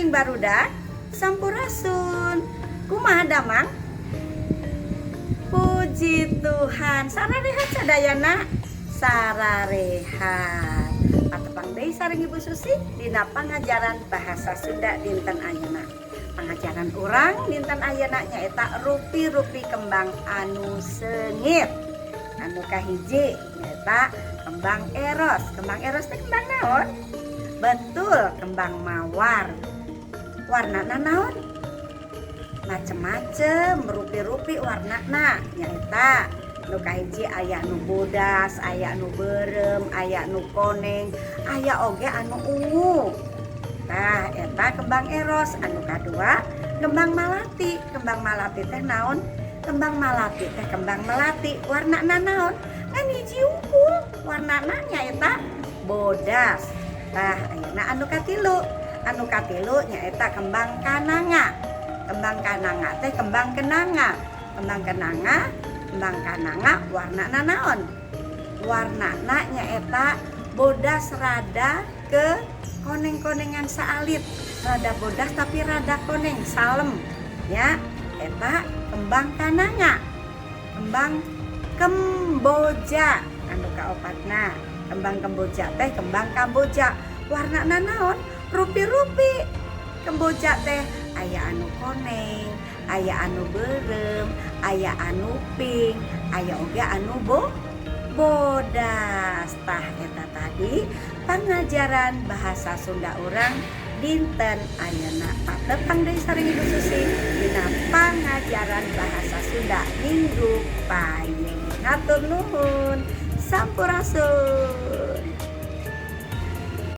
Kuring barudak sampurasun. Kumaha damang? Puji Tuhan. Sararehat sadayana. Sararehat. Atepang deui sareng Ibu Susi dina pangajaran bahasa Sunda dinten ayeuna. Pangajaran urang dinten ayeuna nyaeta rupi-rupi kembang anu seungit. Anu kahiji nyaeta kembang eros. Kembang eros teh kembang naon? Betul, kembang mawar. Warnana naon? Macem-macem, rupi-rupi warnana nyaeta nu kahiji aya nu bodas, aya nu berem, aya nu koneng, aya oge anu ungu. Tah eta kembang eros. Anu kadua kembang malati. Kembang malati teh naon? Kembang malati teh kembang melati. Warnana naon? Kan hiji unggul. Warnana nyaeta bodas. Tah ayeuna anu katilu. Anu katilu nyaeta kembang kananga. Kembang kananga teh kembang kenanga. Kembang kananga warnana naon? Warnana nyaeta bodas rada ke koneng-konengan saalit. Rada bodas tapi rada koneng salem ya. Eta kembang kananga. Kembang kemboja anu kaopatna. Kembang kemboja teh kembang kamboja. Warnana naon? Rupi-rupi. Kemboja teh aya anu koneng, aya anu berem, aya anu pink, aya oge anu bodas. Tah eta tadi pangajaran bahasa Sunda urang dinten ayeuna. Patepang deui sareng Ibu Susi dina pangajaran bahasa Sunda minggu payeng. Hatur nuhun. Sampurasun.